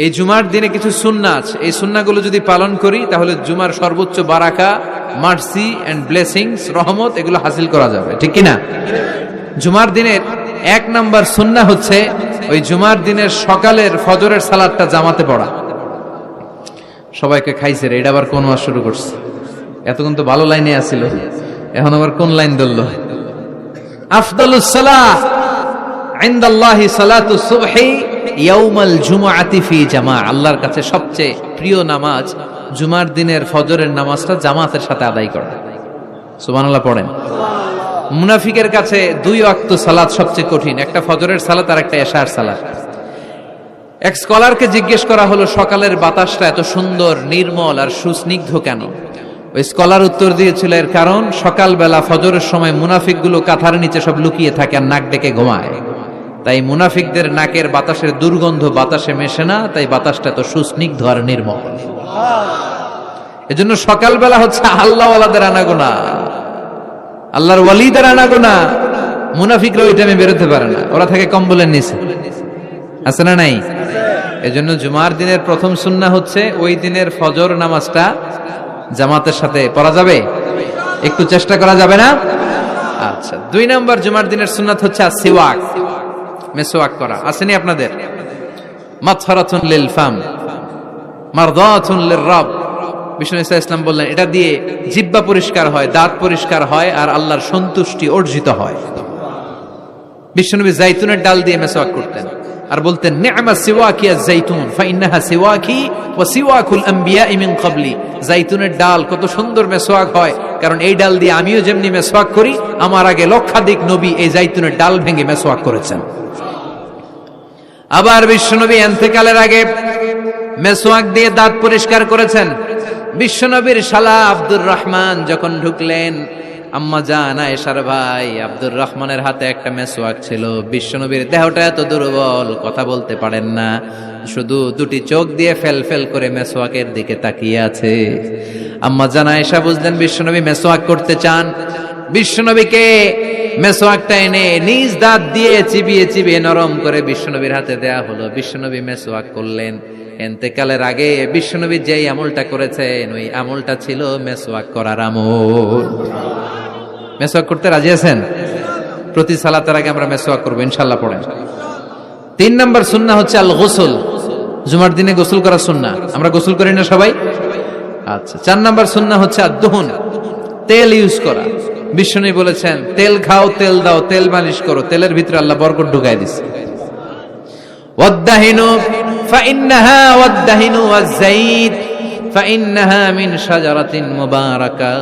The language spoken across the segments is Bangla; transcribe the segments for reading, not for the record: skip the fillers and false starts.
এই জুমার দিনে কিছু সুন্নাহ আছে, এই সুন্নাহগুলো যদি পালন করি তাহলে জুমার সর্বোচ্চ বারাকা, মার্সি এন্ড ব্লেসিংস, রহমত এগুলো হাসিল করা যাবে, ঠিক কি না? জুমার দিনের 1 নাম্বার সুন্নাহ হচ্ছে ওই জুমার দিনের সকালের ফজরের সালাতটা জামাতে পড়া। সবাইকে খাইছে রে, এটা আবার কোন ওয়াজ শুরু করছে? এতক্ষণ তো ভালো লাইনে আছিল, এখন আবার কোন লাইন ধরলো? আফদালুস সালাহ ইনদাল্লাহি সালাতুস সুবহি ইয়াউমাল জুমআতি ফি জামাআ। আল্লাহর কাছে সবচেয়ে প্রিয় নামাজ জুমার দিনের ফজরের নামাজটা জামাতের সাথে আদায় করা। সুবহানাল্লাহ পড়েন। মুনাফিকের কাছে 2 ওয়াক্ত সালাত সবচেয়ে কঠিন, একটা ফজরের সালাত আর একটা এশার সালাত। এক স্কলারকে জিজ্ঞেস করা হলো সকালের বাতাসটা এত সুন্দর, নির্মল আর সুস্নিগ্ধ কেন? ওই স্কলার উত্তর দিয়েছিল, এর কারণ সকালবেলা ফজরের সময় মুনাফিকগুলো কাঁথার নিচে সব লুকিয়ে থাকে আর নাক ডেকে ঘুমায়, তাই মুনাফিকদের নাকের বাতাসের দুর্গন্ধ বাতাসে মেশে না, তাই বাতাসটা এত সুস্নিগ্ধ আর নির্মল। এজন্য সকালবেলা হচ্ছে আল্লাহওয়ালাদের আনাগোনা, আল্লাহর ওয়ালিদের আনাগোনা। মুনাফিকরা ওই টাইমে বেরোতে পারে না, ওরা থাকে কম্বলের নিচে, আছে না নাই? এজন্য জুমার দিনের প্রথম সুন্নাহ হচ্ছে ওই দিনের ফজর নামাজটা জামাতের সাথে পড়া যাবে, একটু চেষ্টা করা যাবে না? আচ্ছা, 2 নাম্বার জুমার দিনের সুন্নাত হচ্ছে সিওয়াক, মেসওয়াক করা। আসেনি আপনাদের? মাতফারাতুন লিল ফাম মারদাতুন লিররাব। বিষ্ণু ইসলাম বললেন এটা দিয়ে জিহ্বা পরিষ্কার হয়, দাঁত পরিষ্কার হয় আর আল্লাহর সন্তুষ্টি অর্জিত হয়। বিশ্বনবী জাইতুনের ডাল দিয়ে মেসওয়াক করতেন আর বলতেন নি'মা সিওয়াকি আয-যাইতুন ফাইন্নাহা সিওয়াকি ওয়া সিওয়াকুল আমবিয়া মিন ক্বাবলি। জাইতুনের ডাল কত সুন্দর মেসওয়াক হয়, কারণ এই ডাল দিয়ে আমিও যেমনি মেসওয়াক করি, আমার আগে লক্ষাধিক নবী এই জাইতুনের ডাল ভেঙে মেসওয়াক করেছেন। আবার বিশ্বনবী ইন্তেকালের আগে মেসওয়াক দিয়ে দাঁত পরিষ্কার করেছেন। বিশ্বনবীর শালা আব্দুর রহমান যখন ঢুকলেন, আম্মা জান আয়েশার ভাই আব্দুর রহমানের হাতে একটা মেসওয়াক ছিল। বিশ্বনবীর দেহটা এত দুর্বল, কথা বলতে পারেন না, শুধু 2টি চোখ দিয়ে ফেল ফেল করে মেসওয়াকের দিকে তাকিয়ে আছে। আম্মা জান আয়েশা বুঝলেন বিশ্বনবী মেসওয়াক করতে চান। বিশ্বনবীকে মেসওয়াকটা এনে নিজ দাঁত দিয়ে চিবিয়ে চিবিয়ে নরম করে বিশ্বনবীর হাতে দেয়া হলো। বিশ্বনবী মেসওয়াক করলেন। ইন্তেকালের আগে বিশ্বনবী যেই আমলটা করেছেন ওই আমলটা ছিল মেসওয়াক করার আমল। মেসওয়াক করতে রাজি আছেন? প্রতি সালাতের আগে আমরা মেসওয়াক করব ইনশাআল্লাহ, পড়েন। 3 নাম্বার সুন্নাহ হচ্ছে আল গোসল। জুমার দিনে গোসল করা সুন্নাহ, আমরা গোসল করি না সবাই? আচ্ছা, 4 নাম্বার সুন্নাহ হচ্ছে আদ-দুহুন, তেল ইউজ করা। বিশ্বনবী বলেছেন তেল খাও, তেল দাও, তেল মালিশ করো, তেলের ভিতরে আল্লাহ বরকত ঢুকায় দিয়েছে। ওয়াদ-দাহিনু ফাইন্নাহা ওয়াদ-দাহিনু ওয়াজ-যাইত ফাইন্নাহা মিন শাজারাতিন মুবারাকা।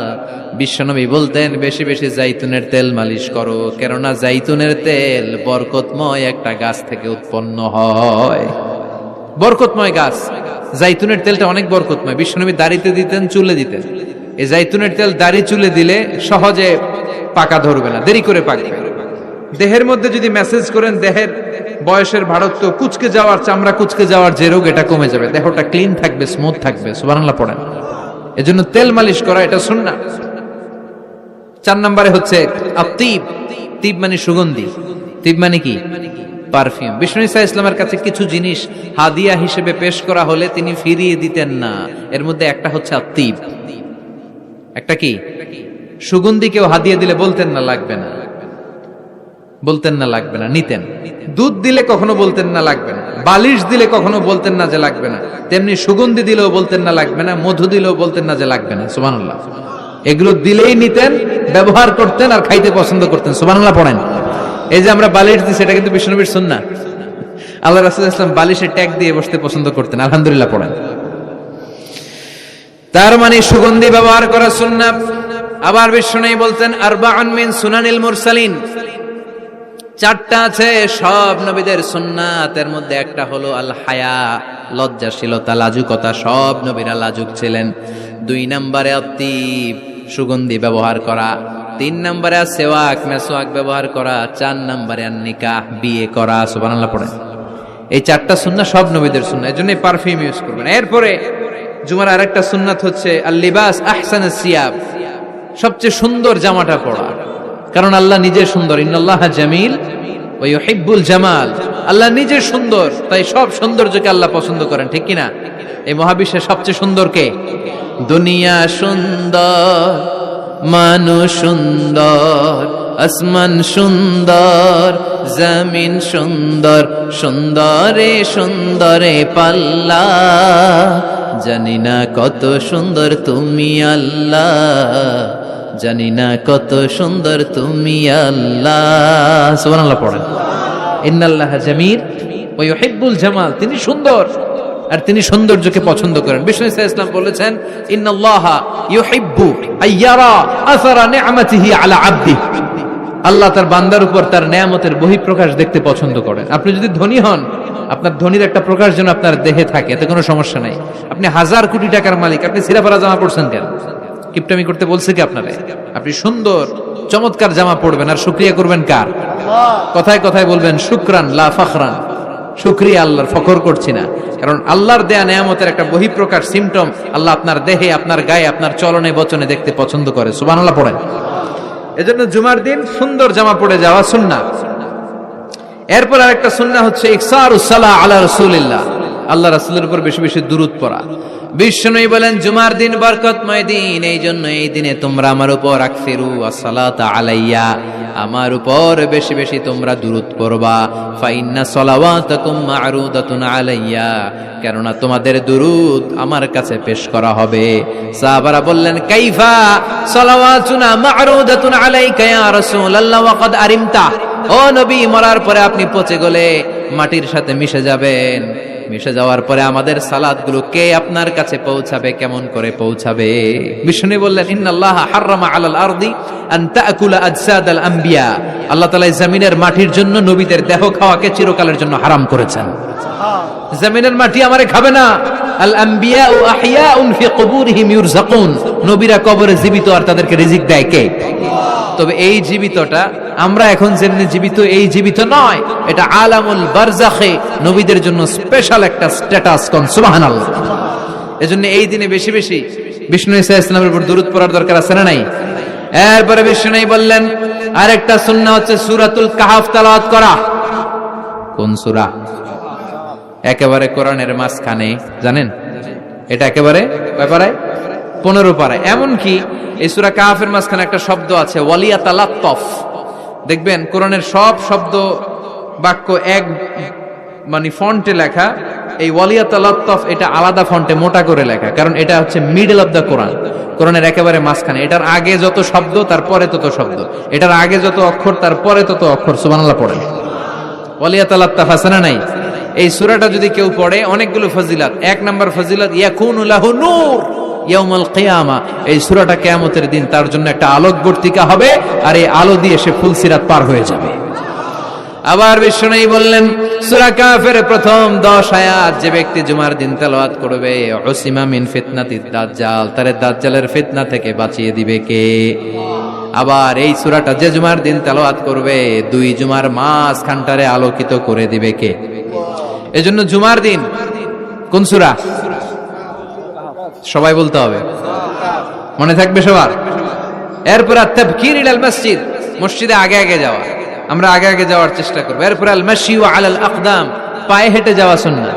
বিশ্বনবী বলতেন বেশি বেশি জাইতুনের তেল মালিশ করো, কেননা জাইতুনের তেল বরকতময় একটা গাছ থেকে উৎপন্ন হয়। বরকতময় গাছ জাইতুনের তেলটা অনেক বরকতময়। বিশ্বনবী দাড়িতে দিতেন, চুলে দিতেন। এই জাইতুনের তেল দাড়ি চুলে দিলে সহজে পাকা ধরবে না, দেরি করে পাকবে। দেহের মধ্যে যদি মেসেজ করেন দেহের বয়সের ভারত্ব, কুচকে যাওয়ার, চামড়া কুচকে যাওয়ার যে রোগ, এটা কমে যাবে, দেহটা ক্লিন থাকবে, স্মুথ থাকবে। সুবহানাল্লাহ পড়েন। এজন্য তেল মালিশ করা এটা সুন্নাহ। 4 নম্বরে হচ্ছে আত-তিব। তিব মানে সুগন্ধি, তিব মানে কি? পারফিউম। বিষ্ণু ঈসা ইসলামের কাছে কিছু জিনিস হাদিয়া হিসেবে পেশ করা হলে তিনি ফিরিয়ে দিতেন না। এর মধ্যে একটা হচ্ছে আত-তিব। একটা কি? সুগন্ধি। কেউ হাদিয়া দিলে বলতেন না লাগবে না, বলতেন না লাগবে না, নিতেন। দুধ দিলে কখনো বলতেন না লাগবে না, বালিশ দিলে কখনো বলতেন না যে লাগবে না, তেমনি সুগন্ধি দিলেও বলতেন না লাগবে না, মধু দিলেও বলতেন না যে লাগবে না। সুবহানাল্লাহ। এগুলো দিলেই নিতেন, ব্যবহার করতেন আর খাইতে পছন্দ করতেন। সুবহানাল্লাহ পড়েন। এই যে আমরা বালিশ দিই, সেটা কিন্তু বিশ্বনবীর সুন্নাহ। আল্লাহ রাসূল সাল্লাল্লাহু আলাইহি ওয়াসাল্লাম বালিশে ট্যাগ দিয়ে বসতে পছন্দ করতেন। আলহামদুলিল্লাহ পড়েন। তার মানে সুগন্ধি ব্যবহার করা সুন্নাহ। আবার বিশ্বনবী বলতেন আরবাউন মিন সুনানিল মুরসালিন, 4টা আছে সব নবীদের সুন্নাত। এর মধ্যে একটা হলো আল হায়া, লজ্জাশীলতা, লাজুকতা। সব নবীরা লাজুক ছিলেন। 2 নম্বরে আত-তিব, সুগন্ধি ব্যবহার করা। 3 নম্বরে সিওয়াক, মেসওয়াক ব্যবহার করা। 4 নম্বরে নিকাহ, বিয়ে করা। সুবহানাল্লাহ পড়েন। এই 4টা সুন্নাহ সব নবীদের সুন্নাহ, এজন্য পারফিউম ইউজ করবেন। এরপরে জুমার আরেকটা সুন্নাত হচ্ছে আল লিবাস আহসানুস সিয়াব, সবচেয়ে সুন্দর জামাটা পরা। কারণ আল্লাহ নিজে সুন্দর। ইন্নাল্লাহা জামিল ওয়া ইউহিব্বুল জামাল, আল্লাহ নিজে সুন্দর, তাই সব সৌন্দর্যকে আল্লাহ পছন্দ করেন, ঠিক কিনা? এই মহাবিশ্বের সবচেয়ে সুন্দর কে? দুনিয়া সুন্দর, মানুষ সুন্দর, আসমান সুন্দর, জমিন সুন্দর, সুন্দরে সুন্দরে পাল্লা, জানি না কত সুন্দর তুমি আল্লাহ, জানি না কত সুন্দর তুমি আল্লাহ। সুবহানাল্লাহ পড়েন। ইন্নাল্লাহা জামিল ওয়া ইউহিব্বুল জামাল, তিনি সুন্দর আর তিনি সৌন্দর্যকে পছন্দ করেন। বিষ্ণু ইসলাম বলেছেন, ইন্নাল্লাহা ইউহিব্বু আইয়ারা আসারা নি'মাতিহি আলা আবদি, আল্লাহ তার বান্দার উপর তার নেয়ামতের বহিঃপ্রকাশ দেখতে পছন্দ করেন। আপনি যদি ধনী হন, আপনার ধনীর একটা প্রকাশ যেন আপনার দেহে থাকে, এতে কোনো সমস্যা নাই। আপনি 1000 কোটি টাকার মালিক, আপনি সিরাফারা জামা পড়ছেন কেন? কিপটামি করতে বলছে কি আপনারে? আপনি সুন্দর চমৎকার জামা পড়বেন আর শুকরিয়া করবেন কার? কথায় কথায় বলবেন শুকরান লা ফখরান, শুকরিয়া আল্লাহর, ফখর করছি না। কারণ আল্লাহর দেয়া নেয়ামতের একটা বহিঃপ্রকাশ, সিম্পটম আল্লাহ আপনার দেহে, আপনার গায়ে, আপনার চলনে বচনে দেখতে পছন্দ করে। সুবহানাল্লাহ পড়েন। এজন্য জুমার দিন সুন্দর জামা পরে যাওয়া সুন্নাহ। এরপর আরেকটা সুন্নাহ হচ্ছে ইকসারুস সালাহ আলা রাসূলিল্লাহ, আল্লাহ রাসূলের উপর বেশি বেশি দুরূদ পড়া। বিশ্বনবী বলেন, জুমার দিন বরকতময় দিন, এই জন্য এই দিনে তোমরা আমার উপর আকসিরু আসসালাতা আলাইয়া, আমার উপর বেশি বেশি তোমরা দুরূদ পড়বা। ফাইন্না সালাওয়াতাকুম মা'রুদাতুন আলাইয়া, কেননা তোমাদের দুরূদ আমার কাছে পেশ করা হবে। সাহাবারা বললেন, কাইফা সালাওয়াতুনা মা'রুদাতুন আলাইকা ইয়া রাসূলুল্লাহ ওয়া ক্বাদ আরিমতা, ও নবী, মরার পরে আপনি পচে গলে মাটির সাথে মিশে যাবেন, মিশে যাওয়ার পরে আমাদের সালাতগুলো কে আপনার কাছে পৌঁছাবে, কেমন করে পৌঁছাবে? বিষ্ণু বললেন, ইন্নাল্লাহা হাররামা আলাল আরদি আন তাকুলা আজসাদাল আম্বিয়া, আল্লাহ তাআলা জমিনের মাটির জন্য নবীদের দেহ খাওয়াকে চিরকালের জন্য হারাম করেছেন। জমিনের মাটি আমারে খাবে না। আল আম্বিয়া ও আহিয়াউন ফি কুবুরিহিম ইউরযাকুন, নবীরা কবরে জীবিত আর তাদেরকে রিজিক দেয় কে? তবে এই জীবিতটা আমরা এখন যেমনি জীবিত, এই জীবিত নয়, এটা আলামুল বারজাখে নবীদের জন্য স্পেশাল একটা স্ট্যাটাস। কোন সুবহানাল্লাহ। এজন্য এই দিনে বেশি বেশি বিষ্ণু ঈসা ইসলামের উপর দরুদ পড়ার দরকার আছে না নাই? এরপরে বিষ্ণু বললেন, আরেকটা সুন্নাহ হচ্ছে সূরাতুল কাহফ তেলাওয়াত করা। কোন সূরা? একেবারে কোরআনের মাঝখানে, জানেন? এটা একেবারে কয় পারায়? 15 পারায়। এমন কি এই সূরা কাহফের মাঝখানে একটা শব্দ আছে, ওয়ালিয়াতালাত্তাফ। দেখবেন কোরআনের সব শব্দ বাক্য এক মানে ফন্টে লেখা, এই ওয়ালিয়াতালাত্তাফ এটা আলাদা ফন্টে মোটা করে লেখা, কারণ এটা হচ্ছে মিডল অফ দ্য কোরআন, কোরআনের একেবারে মাঝখানে। এটার আগে যত শব্দ তারপরে তত শব্দ, এটার আগে যত অক্ষর তারপরে তত অক্ষর। সুবহানাল্লাহ পড়েন। ওয়ালিয়াতালাত্তাফ আছে না নাই? এই সূরাটা যদি কেউ পড়ে, অনেকগুলো ফজিলত। 1 নাম্বার ফজিলত, ইয়াকুনু লাহু নূর ইয়াউমাল কিয়ামা, এই সূরাটা কিয়ামতের দিন তার জন্য একটা আলোকবর্তিকা হবে, আর এই আলো দিয়ে সে ফুলসিরাত পার হয়ে যাবে। আবার বিষ্ণু বললেন, সূরা কাহফের প্রথম 10 আয়াত যে ব্যক্তি জুমার দিন তেলাওয়াত করবে, উসিমা মিন ফিতনাতিদ দাজ্জাল, তারে দাজ্জালের ফিতনা থেকে বাঁচিয়ে দিবে কে? আবার এই সূরাটা যে জুমার দিন তেলাওয়াত করবে, 2 জুমার মাঝখানটারে আলোকিত করে দিবে কে? এজন্য জুমার দিন কোন সূরা? সবাই বলতে হবে, মনে থাকবে সবার। এরপর আত-তাবকির ইলাল মসজিদ, মসজিদে আগে আগে যাওয়া, আমরা আগে আগে যাওয়ার চেষ্টা করব। এরপর আল মাশি আলাল আকদাম, পায়ে হেঁটে যাওয়া সুন্নাহ।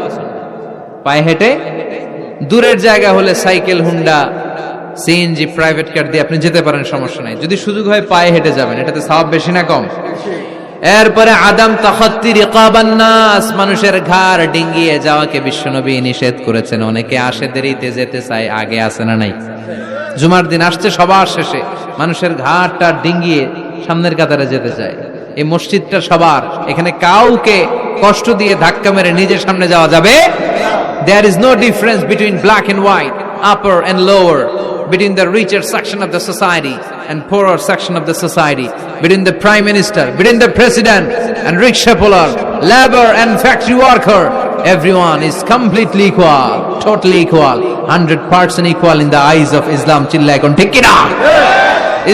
পায়ে হেঁটে, দূরের জায়গা হলে cycle, Honda, CNG, private car দিয়ে আপনি যেতে পারেন, সমস্যা নাই। যদি সুযোগ হয় পায়ে হেঁটে যাবেন, এটাতে সওয়াব বেশি না কম? এরপরে আদাম তাখাত্তি রিকাবান নাস, মানুষের ঘাড় ডিঙ্গিয়ে যাওয়াকে বিশ্বনবী নিষেধ করেছেন। অনেকে আসে দেরিতে, যেতে চায় আগে, আসে না নাই? জুমার দিন আসছে সবার শেষে, মানুষের ঘাড়টা ডিঙ্গিয়ে সামনের কাতারে যেতে চায়। এই মসজিদটা সবার, এখানে কাউকে কষ্ট দিয়ে ধাক্কা মেরে নিজের সামনে যাওয়া যাবে। There is no difference between black and white, upper and lower, between the richer section of the society and poorer section of the society, between the prime minister, between the president and rickshaw puller, labor and factory worker. Everyone is completely equal, totally equal, 100% equal in the eyes of Islam. চিল্লায় এখন ঠিক কিনা?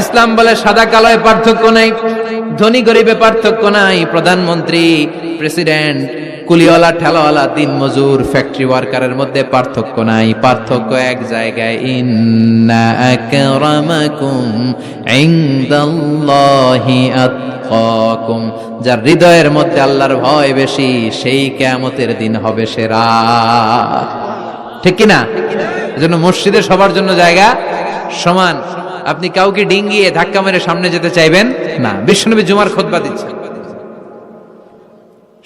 ইসলাম বলে সাদা কালোয় পার্থক্য নাই, ধনী গরিবে পার্থক্য নাই, প্রধানমন্ত্রী, প্রেসিডেন্ট, কুলিওয়ালা, ঠেলাওয়ালা, দিন মজুর, ফ্যাক্টরি ওয়ার্কারের মধ্যে পার্থক্য নাই, পার্থক্য এক জায়গায়, ইন্না আকরামাকুম ইনদাল্লাহি আতকাকুম, যার হৃদয়ের মধ্যে আল্লাহর ভয় বেশি সেই কিয়ামতের দিন হবে সেরা। ঠিক কিনা? এজন্য মসজিদে সবার জন্য জায়গা সমান। আপনি কাউকে ডিঙ্গিয়ে ধাক্কা মেরে সামনে যেতে চাইবেন না। বিশ্বনবী জুমার খুতবা দিচ্ছেন,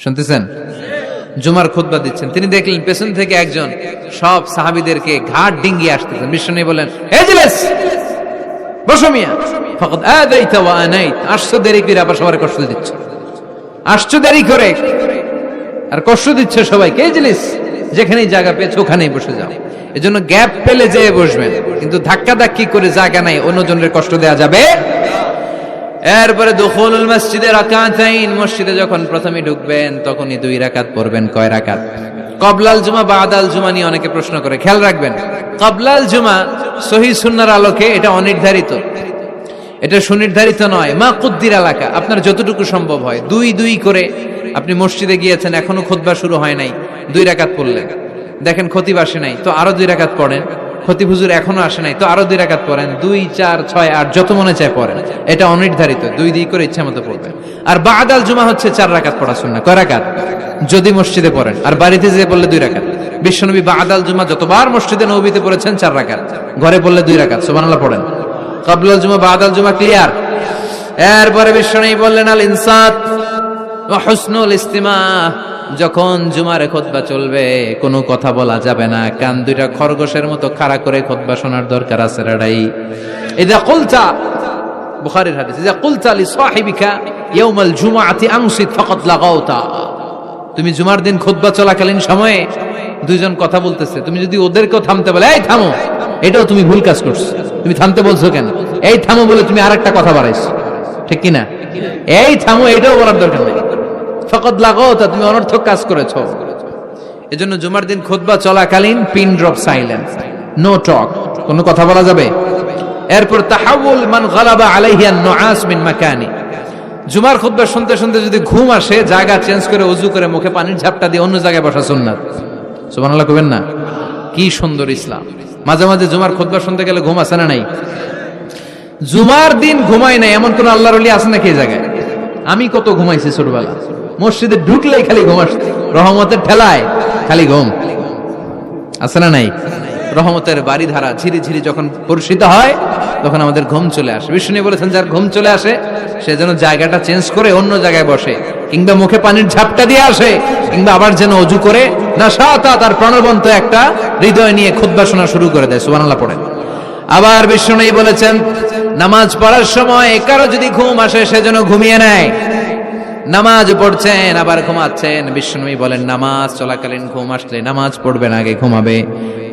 শুনতেছেন? জুমার খুতবা দিচ্ছেন, তিনি দেখলেন পেছন থেকে একজন সব সাহাবীদেরকে ঘাট ডিঙ্গিয়ে আসতেছেন। বিশ্বনবী বলেন, এজলিস, বসো মিয়া, ফাকাদ আদাইতা ওয়া আনাইত, আসছো দেরি করে আবার সবার কষ্ট দিচ্ছ, আসছো দেরি করে আর কষ্ট দিচ্ছ সবাইকে। এজলিস, যেখানেই জায়গা পেয়েছো ওখানেই বসে যাও। এজন্য গ্যাপ পেলে যেয়ে বসবেন, কিন্তু ধাক্কা ধাক্কি করে জায়গা নাই, অন্যজনের কষ্ট দেওয়া যাবে। এরপরে দুখুলুল মসজিদে রাকাতাইন, মসজিদে যখন প্রথমে ঢুকবেন তখনই 2 রাকাত পড়বেন। কয় রাকাত? ক্বাবলাল জুমা বাদাল জুমা নিয়ে অনেকে প্রশ্ন করে, খেয়াল রাখবেন ক্বাবলাল জুমা সহিহ সুন্নাহর আলোকে এটা অনির্ধারিত, এটা সুনির্ধারিত নয়। মা কুদ্দির এলাকা, আপনার যতটুকু সম্ভব হয় 2-2 করে। আপনি মসজিদে গিয়েছেন, এখনো খুতবা শুরু হয় নাই, 2 রাকাত পড়লেন, দেখেন খতিব আসে নাই তো আরো 2 রাকাত পড়েন, খতিব হুজুর এখনো আসে নাই তো আরো 2 রাকাত পড়েন, 2, 4, 6, 8 যত মনে চায় পড়েন। এটা অনির্ধারিত, 2 করে ইচ্ছা মতো পড়বেন। আর বাদাল জুমা হচ্ছে 4 রাকাত পড়া সুন্নাহ। কয় রাকাত? যদি মসজিদে পড়েন, আর বাড়িতে যেয়ে পড়লে 2 রাকাত। বিশ্বনবী বাদাল জুমা যতবার মসজিদে নববীতে পড়েছেন 4 রাকাত, ঘরে পড়লে 2 রাকাত। সুবহানাল্লাহ পড়েন। ক্বাবলাল জুমা বাদাল জুমা ক্লিয়ার। এরপরে বিশ্বনবী বললেন, আল ইনসাত ওয়া হুসনুল ইস্তিমা, যখন জুমার খুতবা চলবে কোনো কথা বলা যাবে না, কান 2টা খরগোশের মতো খাড়া করে খুতবা শোনার দরকার আছে। রাডাই ইযা কুলতা, বুখারীর হাদিস, ইযা কুলতা লি সাহিবিকা ইয়াউমাল জুমআতি আনসিত ফাকাদ লাগাউতা, তুমি জুমার দিন খুতবা চলাকালীন সময়ে 2 জন কথা বলতেছে, তুমি যদি ওদেরকেও থামতে বলে, এই থামো, এটাও তুমি ভুল কাজ করছো, তুমি থামতে বলছো কেন? এই থামো বলে তুমি আরেকটা কথা বাড়াইছো। ঠিক কিনা? এই থামো, এটাও বলার দরকার নেই, ফাকাদ লাগাউতা, তুমি অনর্থক কাজ করেছো। এজন্য জুমার দিন খুতবা চলাকালীন pin drop silence, no talk, কোনো কথা বলা যাবে। এরপর তাহাউল মান গালাবা আলাইহি আন-নুআস মিন মাকানি, জুমার খুতবা শুনতে শুনতে যদি ঘুম আসে, জায়গা চেঞ্জ করে ওযু করে মুখে পানির ঝাপটা দিয়ে অন্য জায়গায় বসা সুন্নাত। সুবহানাল্লাহ কইবেন না? কি সুন্দর ইসলাম। মাঝে মাঝে জুমার খুতবা শুনতে গেলে ঘুম আসে না? নাই। জুমার দিন ঘুমায় নাই এমন কোন আল্লাহর ওলি আছে নাকি এই জায়গায়? আমি কত ঘুমাইছি ছোটবেলা, মসজিদে ঢুকলেই খালি ঘুম আসছে, রহমতের ঠেলায় খালি ঘুম। আছে না নাই? রহমতের বাড়িধারা ঝিরি ঝিরি যখন বর্ষিত হয় তখন আমাদের ঘুম চলে আসে। বিষ্ণু বলেছেন, যার ঘুম চলে আসে সে যেন জায়গাটা চেঞ্জ করে অন্য জায়গায় বসে, কিংবা মুখে পানির ঝাপটা দিয়ে আসে, কিংবা আবার যেন অজু করে নাশাতা, তার প্রাণবন্ত একটা হৃদয় নিয়ে খুতবা শোনা শুরু করে দেয়। সুবহানাল্লাহ পড়েন। আবার বিষ্ণু বলেছেন, নামাজ পড়ার সময় কারো যদি ঘুম আসে সে যেন ঘুমিয়ে নেয়। নামাজ পড়ছেন আবার ঘুমাচ্ছেন, বিশ্বনবী বলেন নামাজ চলাকালীন ঘুম আসলে নামাজ পড়বেন, আগে ঘুমাবে।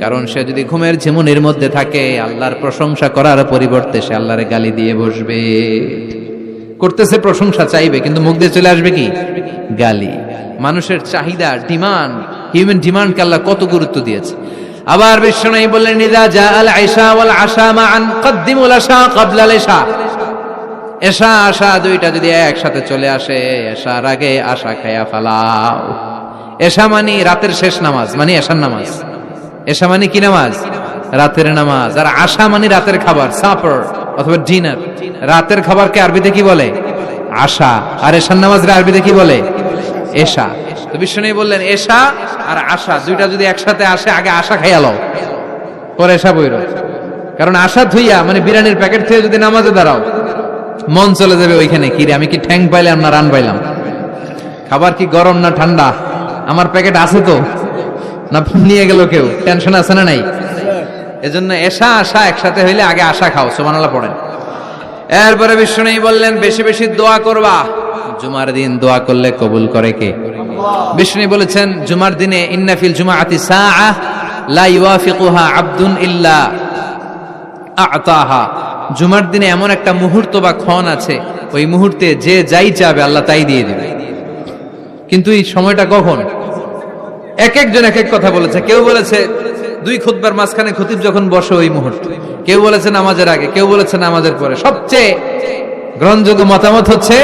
কারণ সে যদি ঘুমের ঝিমুনির মধ্যে থাকে, আল্লাহর প্রশংসা করার পরিবর্তে সে আল্লাহর গালি দিয়ে বসবে। করতেছে প্রশংসা, চাইবে, কিন্তু মুখ দিয়ে চলে আসবে কি? গালি। মানুষের চাহিদা, ডিমান্ড, হিউম্যান ডিমান্ডকে আল্লাহ কত গুরুত্ব দিয়েছে। আবার বিশ্বনবী বললেন, ইযা জাআল আশা ওয়াল আশা মান কদ্দিমুল আশা ক্বাবলা আল ইশা, এশা আশা 2টা যদি একসাথে চলে আসে, এশার আগে আশা খায়া ফালাও। এশা মানে রাতের শেষ নামাজ, মানে এশার নামাজ। এশা মানে কি নামাজ? রাতের নামাজ। আর আশা মানে রাতের খাবার, সাপার অথবা ডিনার। রাতের খাবারকে আরবিতে কি বলে? আশা। আর এশার নামাজের আরবিতে কি বলে? এশা। তো বিশ্বনবী বললেন, এশা আর আশা 2টা যদি একসাথে আসে, আগে আশা খাইয়া লও, পরে এশা বইরো। কারণ আশা ধুইয়া মানে বিরিয়ানির প্যাকেট থেকে যদি নামাজে দাঁড়াও, মন চলে যাবে ওইখানে, কি রে আমি কি ঠ্যাং পাইলাম না রান পাইলাম, খাবার কি গরম না ঠান্ডা, আমার প্যাকেট আছে তো না নিয়ে গেল কেউ, টেনশন আছে না নাই? এজন্য এশা আশা একসাথে হইলে আগে আশা খাও। সুবহানাল্লাহ পড়েন। এরপরে বিশ্বনবী বললেন, বেশি বেশি দোয়া করবা। জুমার দিন দোয়া করলে কবুল করে কে? বিশ্বনবী বলেছেন, জুমার দিনে ইন্না ফিল জুমাআতি সাআ লা ইওয়াফিকুহা আবদুন ইল্লা আ'তাহা, জুমার দিনে এমন একটা মুহূর্ত বা ক্ষণ আছে, ওই মুহূর্তে যে যাই চাবে আল্লাহ তাই দিয়ে দিবে। কিন্তু এই সময়টা কখন? এক একজন এক এক কথা বলেছে। কেউ বলেছে 2 খুতবার মাঝখানে খতিব যখন বসে ওই মুহূর্তে, কেউ বলেছে নামাজের আগে, কেউ বলেছে নামাজের পরে। সবচেয়ে গ্রহণযোগ্য মতামত হচ্ছে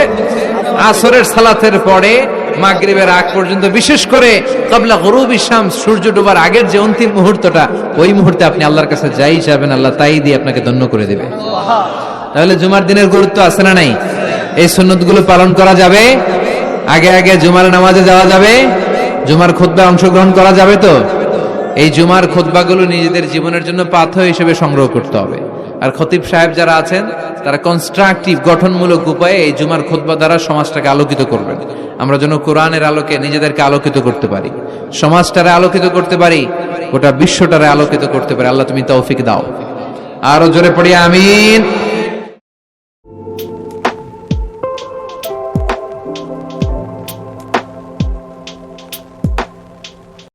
আসরের সালাতের পরে মাগরিবের আগ পর্যন্ত, বিশেষ করে ক্বাবলা গুরুবি শামস, সূর্য ডোবার আগের যে অন্তিম মুহূর্তটা, ওই মুহূর্তে আপনি আল্লাহর কাছে যাই চাইবেন, আল্লাহ তাই দিয়ে আপনাকে ধন্য করে দেবে। তাহলে জুমার দিনের গুরুত্ব আছে না নাই? এই সুন্নতগুলো পালন করা যাবে, আগে আগে জুমার নামাজে যাওয়া যাবে, জুমার খুতবায় অংশগ্রহণ করা যাবে। তো এই জুমার খুতবাগুলো নিজেদের জীবনের জন্য পাথেয় হিসেবে সংগ্রহ করতে হবে। আর খতিব সাহেব যারা আছেন তারা কনস্ট্রাকটিভ, গঠনমূলক উপায়ে এই জুমার খুতবা দ্বারা সমাজটাকে আলোকিত করবেন। আমরা যেন কোরআনের আলোকে নিজেদেরকে আলোকিত করতে পারি, সমাজটারে আলোকিত করতে পারি, গোটা বিশ্বটারে আলোকিত করতে পারি। আল্লাহ তুমি তৌফিক দাও। আরো জোরে পড়ি আমিন।